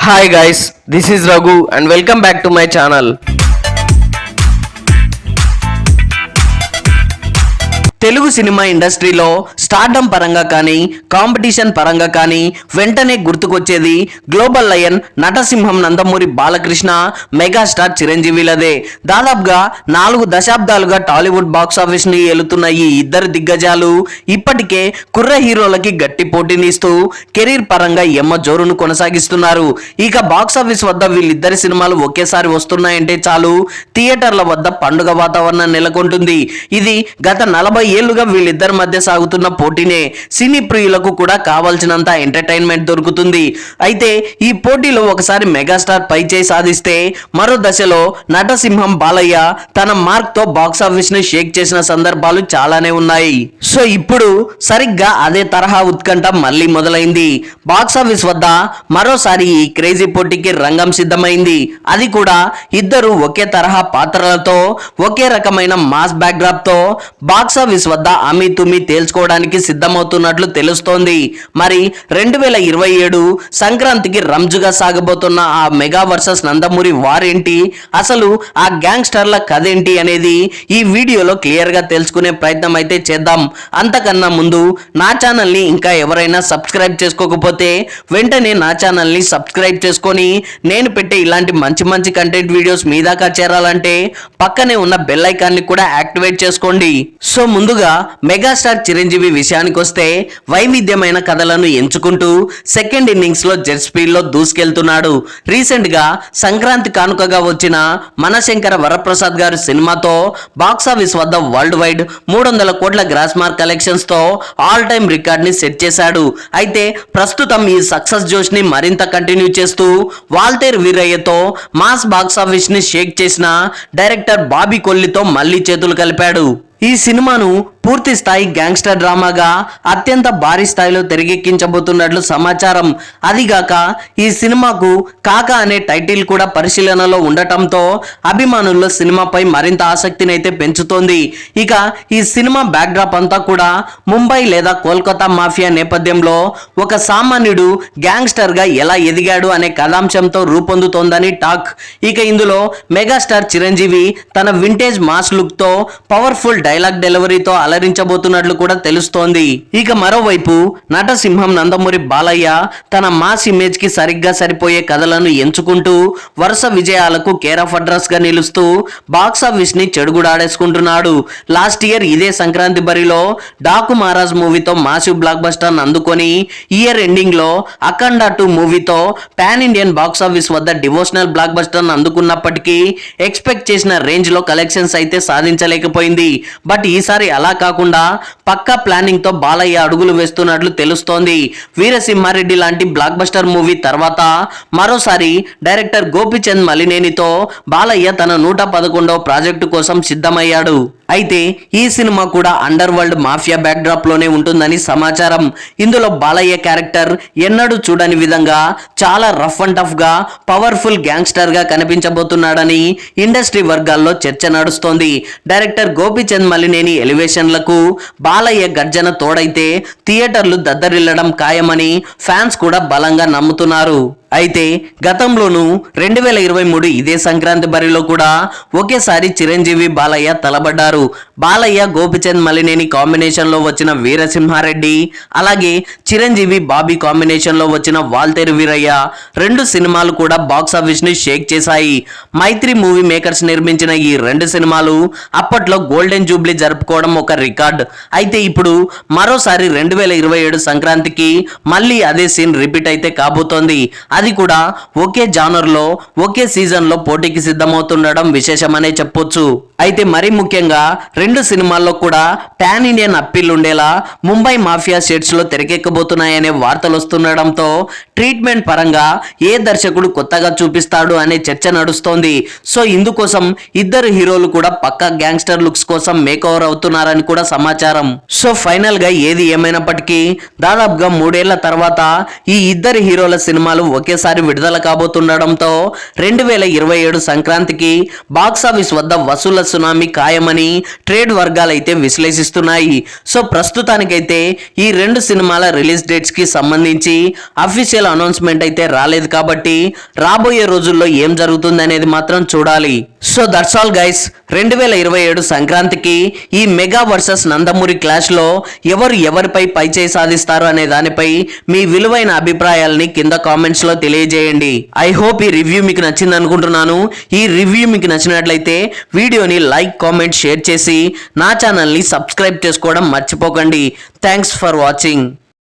Hi guys, this is Raghu and welcome back to my channel. Telugu cinema ఇండస్ట్రీలో stardom పరంగా కానీ competition పరంగా కానీ వెంటనే గుర్తుకొచ్చేది గ్లోబల్ లయన్ నటసింహం నందమూరి బాలకృష్ణ మెగాస్టార్ చిరంజీవిలదే. దాదాపుగా 4 దశాబ్దాలుగా టాలీవుడ్ బాక్సాఫీస్ ని ఏలుతున్న ఈ ఇద్దరు దిగ్గజాలు ఇప్పటికే కుర్ర హీరోలకి గట్టి పోటీనిస్తూ కెరీర్ పరంగా ఎమ్మ జోరును కొనసాగిస్తున్నారు. ఇక బాక్సాఫీస్ వద్ద వీళ్ళిద్దరి సినిమాలు ఒకేసారి వస్తున్నాయంటే చాలు థియేటర్ల వద్ద పండుగ వాతావరణం నెలకొంటుంది. ఇది గత 40 ఏళ్లుగా వీళ్ళిద్దరి మధ్య సాగుతున్న పోటీనే. సినీ ప్రియులకు కూడా కావాల్సినంత ఎంటర్టైన్మెంట్ దొరుకుతుంది. అయితే ఈ పోటీలో ఒకసారి మెగాస్టార్ పై చేయి సాధిస్తే మరో దశలో నటసింహం బాలయ్య తన మార్క్ తో బాక్సాఫీస్ ని షేక్ చేసిన సందర్భాలు చాలానే ఉన్నాయి. సో ఇప్పుడు సరిగ్గా అదే తరహా ఉత్కంఠ మళ్ళీ మొదలైంది. బాక్సాఫీస్ వద్ద మరోసారి ఈ క్రేజీ పోటీకి రంగం సిద్ధమైంది. అది కూడా ఇద్దరు ఒకే తరహా పాత్రలతో ఒకే రకమైన మాస్ బ్యాక్డ్రాప్ తో బాక్సాఫీస్ వద్ద అమీ తుమ్మి తేల్చుకోవడానికి సిద్ధమవుతున్నట్లు తెలుస్తోంది. మరి 2027 సంక్రాంతికి రంజుగా సాగబోతున్న ఆ మెగా వర్సెస్ నందమూరి వారేంటి, అసలు ఆ గ్యాంగ్స్టర్ల కథేంటి అనేది ఈ వీడియోలో క్లియర్ గా తెలుసుకునే ప్రయత్నం అయితే చేద్దాం. అంతకన్నా ముందు నా ఛానల్ ని ఇంకా ఎవరైనా సబ్స్క్రైబ్ చేసుకోకపోతే వెంటనే నా ఛానల్ ని సబ్స్క్రైబ్ చేసుకొని నేను పెట్టే ఇలాంటి మంచి మంచి కంటెంట్ వీడియోస్ మీ దాకా చేరాలంటే పక్కనే ఉన్న బెల్ ఐకాన్ ని కూడా యాక్టివేట్ చేసుకోండి. సో ముందుగా మెగాస్టార్ చిరంజీవి విషయానికి వస్తే వైవిధ్యమైన కథలను ఎంచుకుంటూ సెకండ్ ఇన్నింగ్స్ లో జెట్ స్పీడ్ లో దూసుకెళ్తున్నాడు. రీసెంట్ గా సంక్రాంతి కానుకగా వచ్చిన మనశంకర వరప్రసాద్ గారి సినిమాతో బాక్సాఫీస్ వద్ద వరల్డ్ వైడ్ 300 కోట్ల గ్రాస్ మార్క్ కలెక్షన్స్ తో ఆల్ టైమ్ రికార్డ్ ని సెట్ చేశాడు. అయితే ప్రస్తుతం ఈ సక్సెస్ జోష్ ని మరింత కంటిన్యూ చేస్తూ వాల్తేర్ వీరయ్యతో మాస్ బాక్సాఫీస్ ని షేక్ చేసిన డైరెక్టర్ బాబీ కొల్లితో మళ్లీ చేతులు కలిపాడు. ఈ సినిమాను పూర్తి స్థాయి గ్యాంగ్స్టర్ డ్రామాగా అత్యంత భారీ స్థాయిలో తెరకెక్కించబోతున్నట్లు సమాచారం. అదిగాక ఈ సినిమాకు కాకా అనే టైటిల్ కూడా పరిశీలనలో ఉండటంతో అభిమానుల్లో సినిమాపై మరింత ఆసక్తిని అయితే పెంచుతోంది. ఇక ఈ సినిమా బ్యాక్డ్రాప్ అంతా కూడా ముంబై లేదా కోల్కతా మాఫియా నేపథ్యంలో ఒక సామాన్యుడు గ్యాంగ్స్టర్ గా ఎలా ఎదిగాడు అనే కథాంశంతో రూపొందుతోందని టాక్. ఇక ఇందులో మెగాస్టార్ చిరంజీవి తన వింటేజ్ మాస్ లుక్ తో పవర్ఫుల్ డైలాగ్ డెలివరీతో అలరించబోతున్నట్లు కూడా తెలుస్తోంది. ఇక మరోవైపు నటసింహం నందమూరి బాలయ్య తన మాస్ ఇమేజ్ కి సరిగ్గా సరిపోయే కథలను ఎంచుకుంటూ వరుస విజయాలకు కేర్ ఆఫ్ అడ్రస్ గా నిలుస్తూ బాక్సాఫీస్ ని చెడుగుడాడేసుకుంటున్నాడు. లాస్ట్ ఇయర్ ఇదే సంక్రాంతి బరిలో డాకు మహారాజ్ మూవీతో మాసివ్ బ్లాక్ బస్టర్ అందుకొని ఇయర్ ఎండింగ్ లో అఖండ 2 మూవీతో పాన్ ఇండియన్ బాక్సాఫీస్ వద్ద డివోషనల్ బ్లాక్ బస్టర్ అందుకున్నప్పటికీ ఎక్స్పెక్ట్ చేసిన రేంజ్ లో కలెక్షన్స్ అయితే సాధించలేకపోయింది. బట్ ఈసారి అలా కాకుండా పక్కా ప్లానింగ్ తో బాలయ్య అడుగులు వేస్తున్నట్లు తెలుస్తోంది. వీరసింహారెడ్డి లాంటి బ్లాక్ బస్టర్ మూవీ తర్వాత మరోసారి డైరెక్టర్ గోపిచంద్ మలినేనితో బాలయ్య తన 111వ ప్రాజెక్టు కోసం సిద్ధమయ్యాడు. అయితే ఈ సినిమా కూడా అండర్ వరల్డ్ మాఫియా బ్యాక్డ్రాప్ లోనే ఉంటుందని సమాచారం. ఇందులో బాలయ్య క్యారెక్టర్ ఎన్నడూ చూడని విధంగా చాలా రఫ్ అండ్ టఫ్ గా పవర్ఫుల్ గ్యాంగ్స్టర్ గా కనిపించబోతున్నాడని ఇండస్ట్రీ వర్గాల్లో చర్చ నడుస్తోంది. డైరెక్టర్ గోపిచంద్ మలినేని ఎలివేషన్లకు బాలయ్య గర్జన తోడైతే థియేటర్లు దద్దరిల్లడం ఖాయమని ఫ్యాన్స్ కూడా బలంగా నమ్ముతున్నారు. అయితే గతంలోనూ 2023 ఇదే సంక్రాంతి బరిలో కూడా ఒకేసారి చిరంజీవి బాలయ్య తలబడ్డారు. బాలయ్య గోపిచంద్ మలినేని కాంబినేషన్ లో వచ్చిన వీరసింహారెడ్డి, అలాగే చిరంజీవి బాబీ కాంబినేషన్ లో వచ్చిన వాల్తేరు వీరయ్య 2 సినిమాలు కూడా బాక్సాఫీస్ ని షేక్ చేశాయి. మైత్రి మూవీ మేకర్స్ నిర్మించిన ఈ 2 సినిమాలు అప్పట్లో గోల్డెన్ జూబ్లీ జరుపుకోవడం ఒక రికార్డ్. అయితే ఇప్పుడు మరోసారి 2027 సంక్రాంతికి మళ్ళీ అదే సీన్ రిపీట్ అయితే కాబోతోంది. అది కూడా ఒకే జానర్ లో ఒకే సీజన్ లో పోటీకి సిద్ధమవుతుండడం విశేషమనే చెప్పొచ్చు. అయితే మరీ ముఖ్యంగా 2 సినిమాల్లో కూడా పాన్ ఇండియన్ అప్పీల్ ఉండేలా ముంబై మాఫియా సెట్స్ లో తెరకెక్కబోతున్నాయనే వార్తలు వస్తుండడంతో ట్రీట్మెంట్ పరంగా ఏ దర్శకుడు కొత్తగా చూపిస్తాడు అనే చర్చ నడుస్తోంది. సో ఇందుకోసం ఇద్దరు హీరోలు కూడా పక్కా గ్యాంగ్స్టర్ లుక్స్ కోసం మేక్ ఓవర్ అవుతున్నారని కూడా సమాచారం. సో ఫైనల్ గా ఏది ఏమైనప్పటికీ దాదాపుగా 3 ఏళ్ల తర్వాత ఈ ఇద్దరు హీరోల సినిమాలు ఒకే ఒకేసారి విడుదల కాబోతుండడంతో 2027 సంక్రాంతికి బాక్సాఫీస్ వద్ద వసూళ్ల సునామీ ఖాయమని ట్రేడ్ వర్గాలైతే విశ్లేషిస్తున్నాయి. సో ప్రస్తుతానికైతే ఈ రెండు సినిమాల రిలీజ్ డేట్స్ కి సంబంధించి అఫీషియల్ అనౌన్స్మెంట్ అయితే రాలేదు కాబట్టి రాబోయే రోజుల్లో ఏం జరుగుతుంది అనేది మాత్రం చూడాలి. సో దట్స్ ఆల్ గైస్, 2027 సంక్రాంతికి ఈ మెగా వర్సెస్ నందమూరి క్లాష్ లో ఎవరిపై పైచేయి సాధిస్తారు అనే దానిపై మీ విలువైన అభిప్రాయాలని కింద కామెంట్స్ లో తెలియజేయండి. ఐ హోప్ ఈ రివ్యూ మీకు నచ్చింది అనుకుంటున్నాను. ఈ రివ్యూ మీకు నచ్చినట్లయితే వీడియోని లైక్, కామెంట్, షేర్ చేసి నా ఛానల్ని సబ్స్క్రైబ్ చేసుకోవడం మర్చిపోకండి. Thanks for watching.